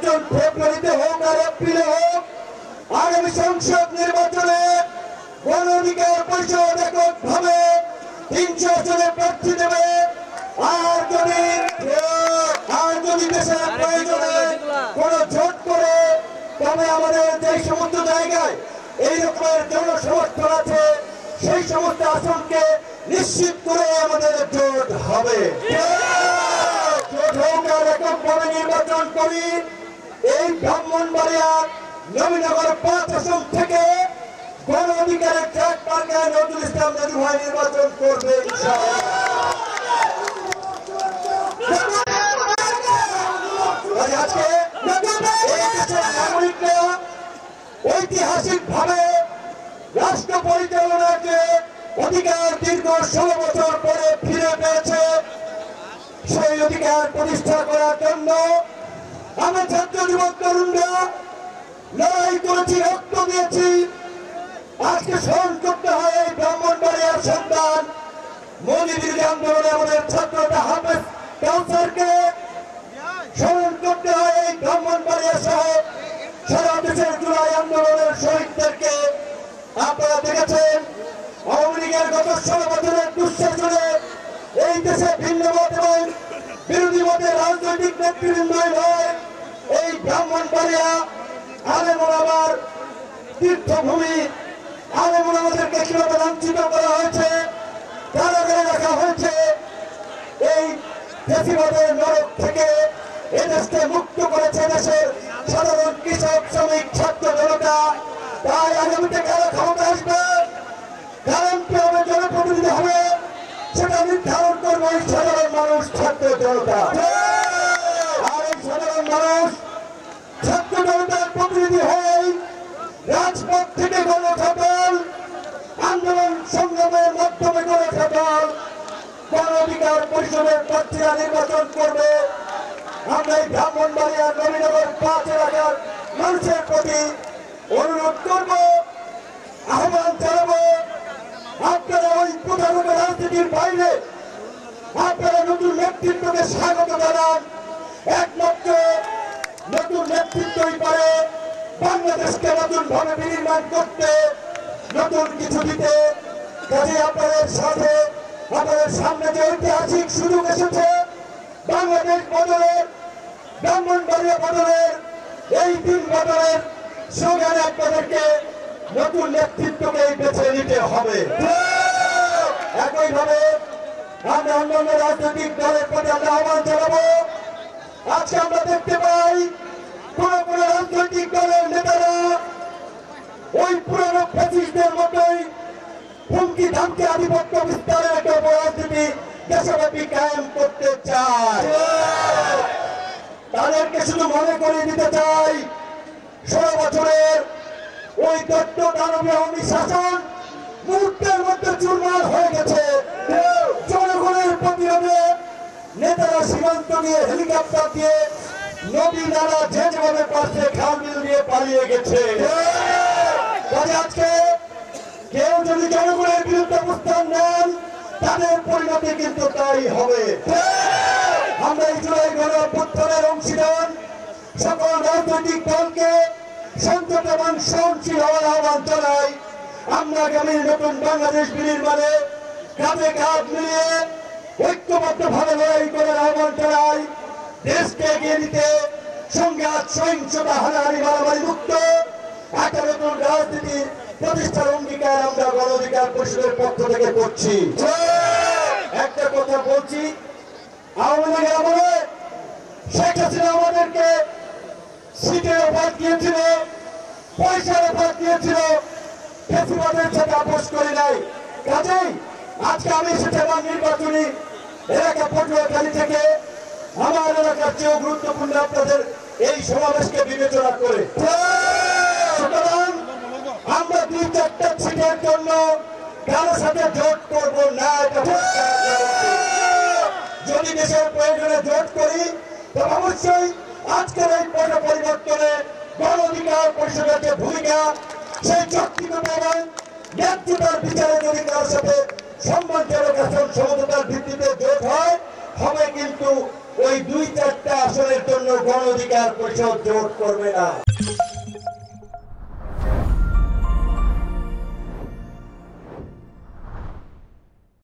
নির্বাচন ফেব্রুয়ারিতে হোক আর এপ্রিলে হোক, আগামী সংসদ নির্বাচনে গণ অধিকার পরিষদ এককভাবে 300 আসনে প্রার্থী দেবে। আর যদি দেশের প্রয়োজনে কোন জোট করে, তবে আমাদের যে সমস্ত জায়গায় এই রকমের জনসমর্থন আছে সেই সমস্ত আসনকে নিশ্চিত করে আমাদের জোট হবে। জোট হোক আর এককভাবে নির্বাচন করি। এই ব্রাহ্মণবাড়িয়ার নবীনগর 5 আসন থেকে গণ অধিকারের ট্রাক মার্কায় নজরুল ইসলাম নদী ভাই নির্বাচন করবে আজকে এই দেশের নাগরিকরা ঐতিহাসিক ভাবে রাষ্ট্র পরিচালনার যে অধিকার দীর্ঘ 16 বছর পরে ফিরে পেয়েছে, সেই অধিকার প্রতিষ্ঠা করার জন্য আমরা ছাত্র যুবক তরুণরা লড়াই করেছি, রক্ত দিয়েছি। আজকে স্মরণ করতে হয় এই ব্রাহ্মণবাড়িয়ার সন্তান মোদী বিরোধী আন্দোলনে আমাদের ছাত্রটা হাফেজ কাউসারকে, স্মরণ করতে হয় এই ব্রাহ্মণবাড়িয়া সহ সারা দেশের জুলাই আন্দোলনের শহীদদেরকে। আপনারা দেখেছেন আওয়ামী লীগের গত 16 বছরের দুঃশাসনে এই দেশে ভিন্ন মত এবং বিরোধী মতের রাজনৈতিক নেতৃবৃন্দই নয়, এই ব্রাহ্মণবাড়িয়া আলেম ওলামার তীর্থভূমি, আলেম ওলামাদেরকে কিভাবে লাঞ্ছিত করা হয়েছে, কারাগারে রাখা হয়েছে, এই ফ্যাসিবাদের নরক থেকে এদেশকে মুক্ত করেছে দেশের সাধারণ কৃষক, শ্রমিক, ছাত্র জনতা। তাই আগামীতে কারা ক্ষমতা আসবে, কারা এমপি হবে, জনপ্রতিনিধি হবে, সেটা নির্ধারণ করবে এই সাধারণ মানুষ, ছাত্র জনতা। আর এই সাধারণ মানুষ ছাত্র জনতার প্রতিনিধি হয়ে রাজপথ থেকে গণছাতল আন্দোলন সংগ্রামের মাধ্যমে গণছাতল গণ অধিকার পরিষদের প্রার্থীরা নির্বাচন করবে। আমরা এই ব্রাহ্মণবাড়িয়ার নবীনগর 5 এলাকার মানুষের প্রতি অনুরোধ করব, আহ্বান জানাবো, আপনারা ওই প্রধানত রাজনীতির বাইরে আপনারা নতুন নেতৃত্বকে স্বাগত জানান। একমাত্র নতুন নেতৃত্বই পারে বাংলাদেশকে নতুন ভাবে বিনির্মাণ করতে, নতুন কিছু দিতে। কাজে আপনাদের সাথে আপনাদের সামনে যে ঐতিহাসিক সুযোগ এসেছে বাংলাদেশ বদলের, ব্রাহ্মণবাড়িয়া বদলের, এই 3 বদলের স্লোগানে আপনাদেরকে নতুন নেতৃত্বকে বেছে নিতে হবে। একইভাবে আমরা অন্যান্য রাজনৈতিক দলের প্রতি আমরা আহ্বান জানাবো। আজকে আমরা দেখতে পাই কোন কোন রাজনৈতিক দলের নেতারা ওই পুরনো ফ্যাসিস্টদের মতোই হুমকি ধামকি আধিপত্য বিস্তারের একটা রাজনীতি দেশব্যাপী কায়েম করতে চায়। তাদেরকে শুধু মনে করিয়ে দিতে চাই 16 বছরের ওই দত্ত দানবীয় শাসন মুহূর্তের মধ্যে চুরমার হয়ে গেছে। জনগণের প্রতিরোধে নেতারা সীমান্ত দিয়ে, হেলিকপ্টার দিয়ে, নদী নালা যেভাবে পাশে খাল বিল দিয়ে পালিয়ে গেছে। আজকে কেউ যদি জনগণের বিরুদ্ধে অবস্থান নেন, তাদের পরিণতি কিন্তু তাই হবে। আমরা এই জুলাই গণ অভ্যুত্থানের অংশীদার সকল রাজনৈতিক দলকে সংযত এবং সহনশীল হওয়ার আহ্বান জানাই। আমরা আগামী নতুন বাংলাদেশ বিনির্মাণে কাঁধে কাঁধ মিলিয়ে ঐক্যবদ্ধ ভাবে লড়াই করার আহ্বান জানাই। দেশকে এগিয়ে নিতে সংঘাত, সহিংসতা, হানাহানি, মারামারি মুক্ত একটা নতুন রাজনীতির প্রতিষ্ঠার অঙ্গীকার আমরা গণ অধিকার পরিষদের পক্ষ থেকে করছি। একটা কথা বলছি, আওয়ামী লীগের আমলে শেখ হাসিনা আমাদেরকে সিটের অফার দিয়েছিল, পয়সার অফার দিয়েছিল, ফ্যাসিবাদের সাথে আপোষ করি নাই। কাজেই আজকে আমি এসেছিলাম নির্বাচনী এলাকা পটুয়াখালী থেকে, আমার এলাকার চেয়েও গুরুত্বপূর্ণ আপনাদের এই সমাবেশকে বিবেচনা করে। সুতরাং আমরা 2-4টা সিটের জন্য কারোর সাথে জোট করব না। যদি দেশের প্রয়োজনে জোট করি, তবে অবশ্যই আজকের এই পট পরিবর্তনে গণ অধিকার পরিষদের যে ভূমিকা, সেই যৌক্তিকতা এবং ন্যায্যতার বিচারে যদি কারোর সাথে সম্মানজনক আসন সমঝোতার ভিত্তিতে জোট হয়, হবে কিন্তু ওই 2-4টা আসনের জন্য গণ অধিকার পরিষদ জোট করবে না।